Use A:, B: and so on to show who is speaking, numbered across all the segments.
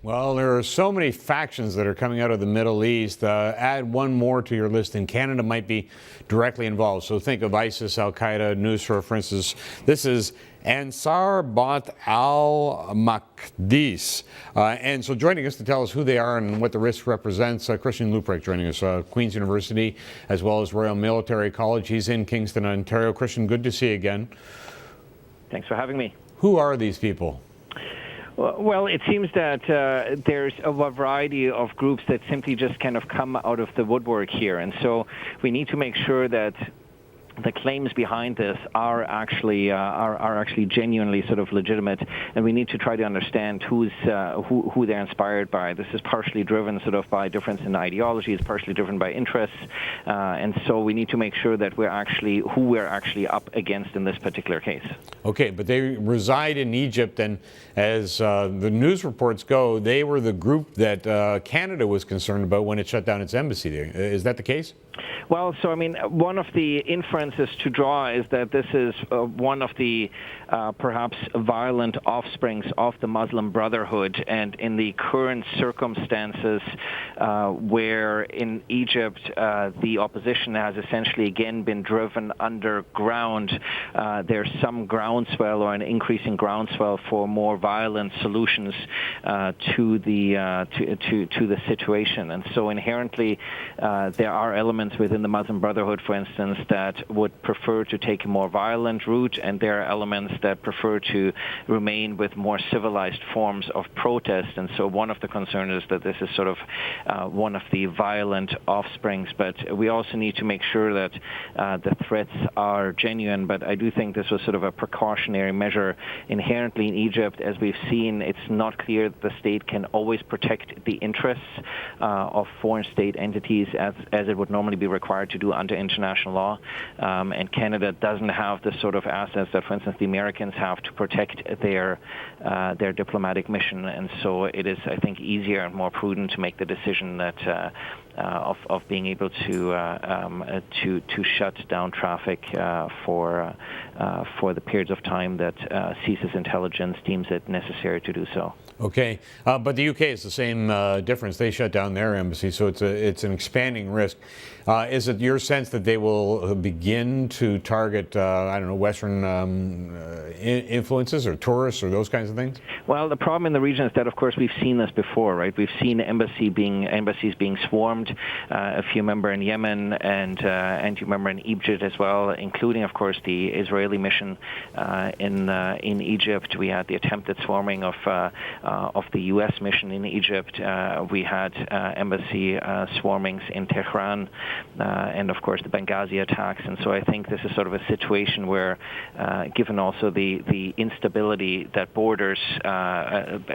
A: Well, there are so many factions that are coming out of the Middle East. Add one more to your list, and Canada might be directly involved. So think of ISIS, Al Qaeda, Nusra, for instance. This is Ansar Bat al-Maqdis. And so joining us to tell us who they are and what the risk represents, Christian Luprecht joining us, Queen's University, as well as Royal Military College. He's in Kingston, Ontario. Christian, good to see you again.
B: Thanks for having me.
A: Who are these people?
B: Well, it seems that there's a variety of groups that simply just kind of come out of the woodwork here. And so we need to make sure that the claims behind this are actually genuinely sort of legitimate, and we need to try to understand who they're inspired by. This is partially driven sort of by difference in ideology. It's partially driven by interests, and so we need to make sure that we're actually up against in this particular case.
A: Okay, but they reside in Egypt, and as the news reports go, they were the group that Canada was concerned about when it shut down its embassy there. Is that the case?
B: Well, so I mean, one of the inferences to draw is that this is one of the perhaps violent offsprings of the Muslim Brotherhood, and in the current circumstances where in Egypt the opposition has essentially again been driven underground, there's some groundswell or an increasing groundswell for more violent solutions to the situation, and so inherently there are elements within the Muslim Brotherhood, for instance, that would prefer to take a more violent route, and there are elements that prefer to remain with more civilized forms of protest. And so one of the concerns is that this is sort of one of the violent offsprings. But we also need to make sure that the threats are genuine. But I do think this was sort of a precautionary measure. Inherently in Egypt, as we've seen, it's not clear that the state can always protect the interests of foreign state entities as it would normally be required to do under international law, and Canada doesn't have the sort of assets that, for instance, the Americans have to protect their diplomatic mission, and so it is, I think, easier and more prudent to make the decision that of being able to shut down traffic for the periods of time that CSIS intelligence deems it necessary to do so.
A: Okay, but the UK is the same difference. They shut down their embassy, so it's an expanding risk. Is it your sense that they will begin to target, I don't know, Western influences or tourists or those kinds of things?
B: Well, the problem in the region is that, of course, we've seen this before, right? We've seen embassies being swarmed. If you remember in Yemen and you remember in Egypt as well, including, of course, the Israeli mission in Egypt. We had the attempted swarming of the U.S. mission in Egypt. We had embassy swarmings in Tehran, and of course the Benghazi attacks. And so I think this is sort of a situation where, given also the instability that borders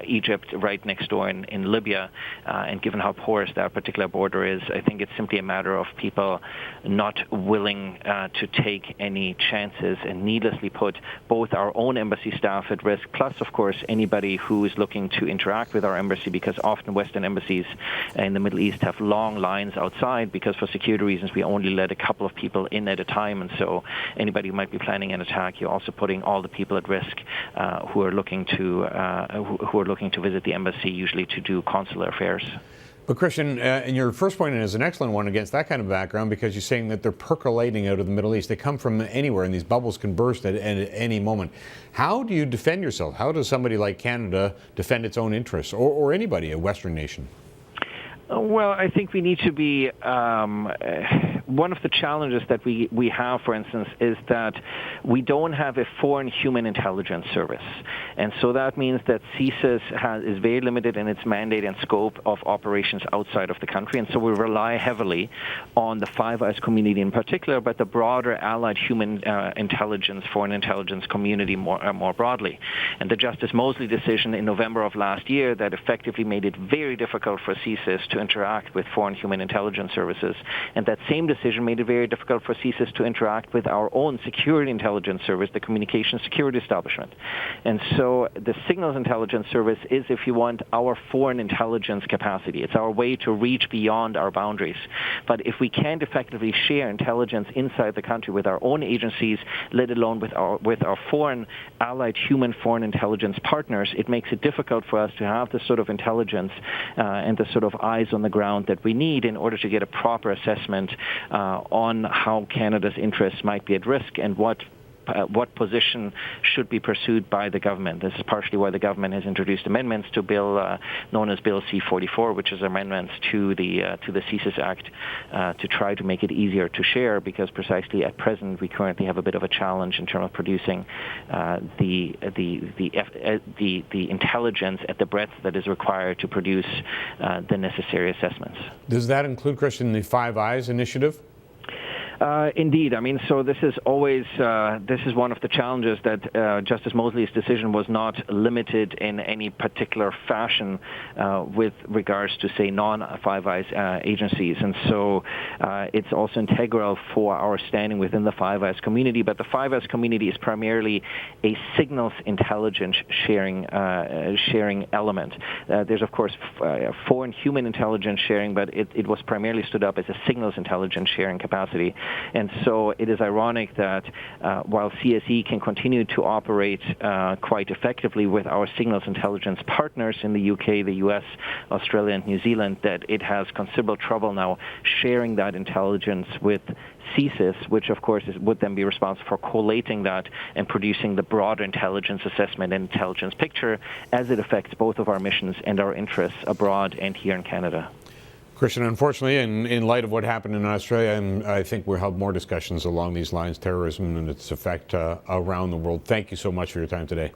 B: Egypt right next door in Libya, and given how porous that particular border is, I think it's simply a matter of people not willing to take any chances and needlessly put both our own embassy staff at risk, plus, of course, anybody who is looking to interact with our embassy, because often Western embassies in the Middle East have long lines outside because for security reasons we only let a couple of people in at a time, and so anybody who might be planning an attack, you're also putting all the people at risk who are looking to visit the embassy, usually to do consular affairs.
A: But Christian, and your first point is an excellent one against that kind of background, because you're saying that they're percolating out of the Middle East. They come from anywhere, and these bubbles can burst at any moment. How do you defend yourself? How does somebody like Canada defend its own interests, or anybody, a Western nation?
B: Well, I think we need to be one of the challenges that we have, for instance, is that we don't have a foreign human intelligence service. And so that means that CSIS is very limited in its mandate and scope of operations outside of the country. And so we rely heavily on the Five Eyes community in particular, but the broader allied human intelligence, foreign intelligence community more broadly. And the Justice Mosley decision in November of last year that effectively made it very difficult for CSIS to interact with foreign human intelligence services. And that same decision decision made it very difficult for CSIS to interact with our own security intelligence service, the Communication Security Establishment. And so the Signals Intelligence Service is, if you want, our foreign intelligence capacity. It's our way to reach beyond our boundaries. But if we can't effectively share intelligence inside the country with our own agencies, let alone with our foreign allied human foreign intelligence partners, it makes it difficult for us to have the sort of intelligence and the sort of eyes on the ground that we need in order to get a proper assessment on how Canada's interests might be at risk and what position should be pursued by the government. This is partially why the government has introduced amendments to bill known as Bill C-44, which is amendments to the CSIS Act to try to make it easier to share, because precisely at present we currently have a bit of a challenge in terms of producing the intelligence at the breadth that is required to produce the necessary assessments.
A: Does that include, Christian, the Five Eyes initiative?
B: Indeed. I mean, so this is always, this is one of the challenges that Justice Mosley's decision was not limited in any particular fashion with regards to, say, non-Five Eyes agencies. And so it's also integral for our standing within the Five Eyes community. But the Five Eyes community is primarily a signals intelligence sharing element. There's, of course, foreign human intelligence sharing, but it was primarily stood up as a signals intelligence sharing capacity. And so it is ironic that while CSE can continue to operate quite effectively with our signals intelligence partners in the UK, the US, Australia, and New Zealand, that it has considerable trouble now sharing that intelligence with CSIS, which of course would then be responsible for collating that and producing the broader intelligence assessment and intelligence picture as it affects both of our missions and our interests abroad and here in Canada.
A: Christian, unfortunately, in light of what happened in Australia, and I think we'll have more discussions along these lines, terrorism and its effect around the world. Thank you so much for your time today.